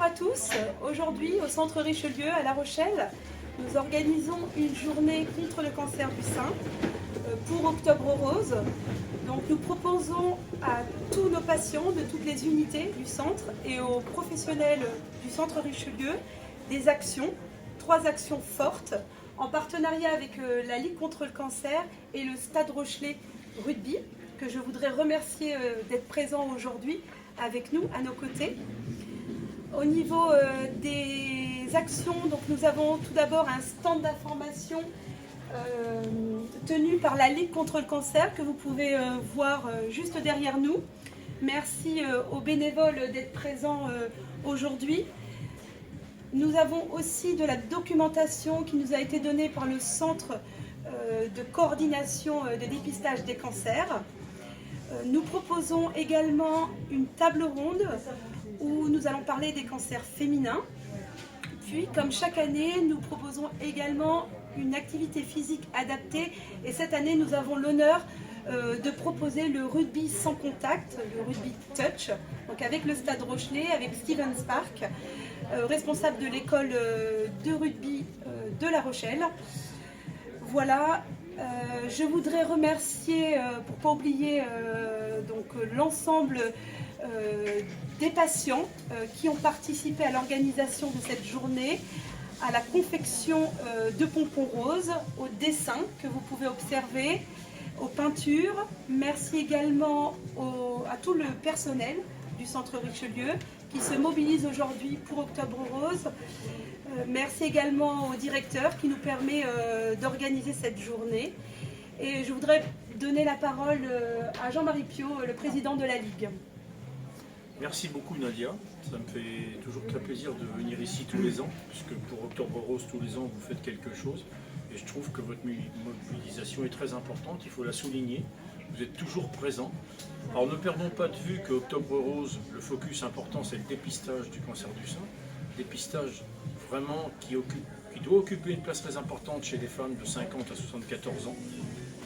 à tous. Aujourd'hui, au Centre Richelieu à La Rochelle, nous organisons une journée contre le cancer du sein pour Octobre Rose. Donc nous proposons à tous nos patients de toutes les unités du centre et aux professionnels du Centre Richelieu des actions, 3 actions fortes en partenariat avec la Ligue contre le cancer et le Stade Rochelet Rugby, que je voudrais remercier d'être présents aujourd'hui avec nous, à nos côtés. Au niveau des actions, donc nous avons tout d'abord un stand d'information tenu par la Ligue contre le cancer que vous pouvez voir juste derrière nous. Merci aux bénévoles d'être présents aujourd'hui. Nous avons aussi de la documentation qui nous a été donnée par le Centre de coordination de dépistage des cancers. Nous proposons également une table ronde où nous allons parler des cancers féminins. Puis, comme chaque année, nous proposons également une activité physique adaptée. Et cette année, nous avons l'honneur de proposer le rugby sans contact, le rugby touch, donc avec le Stade Rochelet, avec Steven Spark, responsable de l'école de rugby de La Rochelle. Voilà. Je voudrais remercier, pour ne pas oublier, l'ensemble des patients qui ont participé à l'organisation de cette journée, à la confection de pompons roses, aux dessins que vous pouvez observer, aux peintures. Merci également à tout le personnel du Centre Richelieu qui se mobilise aujourd'hui pour Octobre Rose. Merci également au directeur qui nous permet d'organiser cette journée. Et je voudrais donner la parole à Jean-Marie Piot, le président de la Ligue. Merci beaucoup Nadia, ça me fait toujours très plaisir de venir ici tous les ans, puisque pour Octobre Rose tous les ans vous faites quelque chose. Et je trouve que votre mobilisation est très importante, il faut la souligner. Vous êtes toujours présents. Alors ne perdons pas de vue que Octobre Rose, le focus important c'est le dépistage du cancer du sein. Dépistage vraiment qui doit occuper une place très importante chez les femmes de 50 à 74 ans.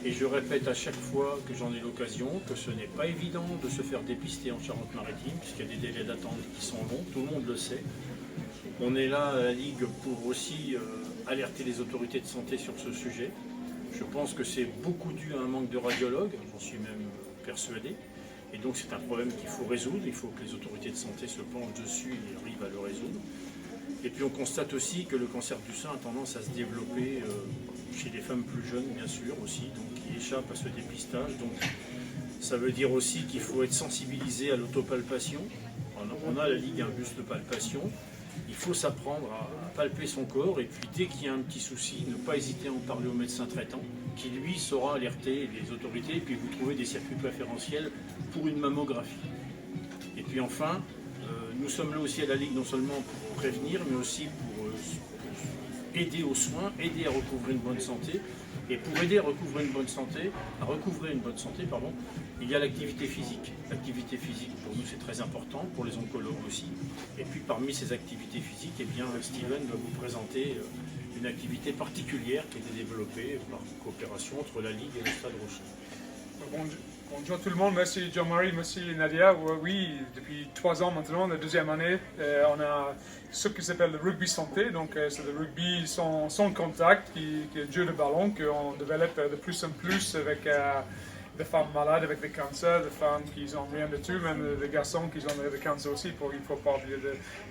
Et je répète à chaque fois que j'en ai l'occasion que ce n'est pas évident de se faire dépister en Charente-Maritime, puisqu'il y a des délais d'attente qui sont longs, tout le monde le sait. On est là à la Ligue pour aussi alerter les autorités de santé sur ce sujet. Je pense que c'est beaucoup dû à un manque de radiologues, j'en suis même persuadé. Et donc c'est un problème qu'il faut résoudre, il faut que les autorités de santé se penchent dessus et arrivent à le résoudre. Et puis on constate aussi que le cancer du sein a tendance à se développer chez les femmes plus jeunes, bien sûr, aussi, donc qui échappent à ce dépistage. Donc ça veut dire aussi qu'il faut être sensibilisé à l'autopalpation. On a à la Ligue un bus de palpation. Il faut s'apprendre à palper son corps et puis dès qu'il y a un petit souci, ne pas hésiter à en parler au médecin traitant qui lui saura alerter les autorités et puis vous trouver des circuits préférentiels pour une mammographie. Et puis enfin, nous sommes là aussi à la Ligue non seulement pour prévenir mais aussi pour aider aux soins, aider à recouvrer une bonne santé. Et pour aider à recouvrer une bonne santé, il y a l'activité physique. L'activité physique, pour nous, c'est très important, pour les oncologues aussi. Et puis, parmi ces activités physiques, eh bien, Steven va vous présenter une activité particulière qui a été développée par coopération entre la Ligue et le Stade Rochelet. Bonjour tout le monde, merci Jean-Marie, merci Nadia. Oui, depuis 3 ans maintenant, la deuxième année, on a ce qui s'appelle le rugby santé. Donc c'est le rugby sans contact, qui est le jeu de ballon qu'on développe de plus en plus avec des femmes malades avec des cancers, des femmes qui n'ont rien de tout, même des garçons qui ont des cancers aussi, il faut pas oublier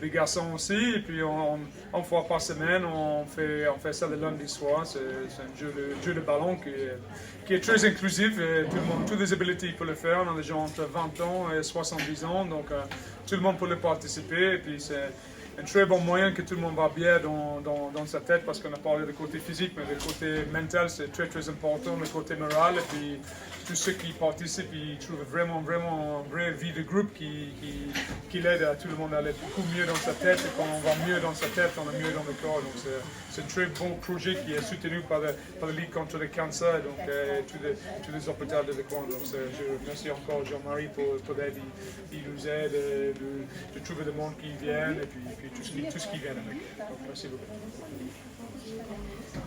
des garçons aussi. Et puis une fois par semaine, on fait ça le lundi soir. C'est un jeu de ballon qui est très inclusif. Tout le monde, toutes les habilités peuvent le faire. On a des gens entre 20 ans et 70 ans, donc tout le monde peut le participer. Et puis c'est un très bon moyen que tout le monde va bien dans sa tête, parce qu'on a parlé du côté physique, mais le côté mental c'est très très important, le côté moral. Et puis tous ceux qui participent, ils trouvent vraiment une vraie vie de groupe qui l'aide à tout le monde à aller beaucoup mieux dans sa tête. Et quand on va mieux dans sa tête, on est mieux dans le corps. Donc c'est un très bon projet qui est soutenu par la Ligue contre le cancer, donc tous les hôpitaux de l'école. Donc je remercie encore Jean-Marie pour l'aide. Il nous aide de trouver le monde qui vient et puis tout ce qui vient avec. Donc, merci beaucoup.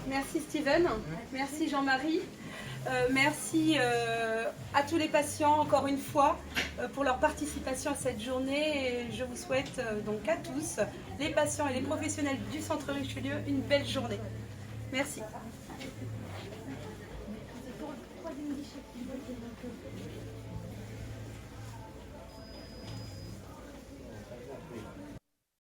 Merci Steven, merci Jean-Marie, merci à tous les patients encore une fois pour leur participation à cette journée et je vous souhaite donc à tous, les patients et les professionnels du Centre Richelieu, une belle journée. Merci.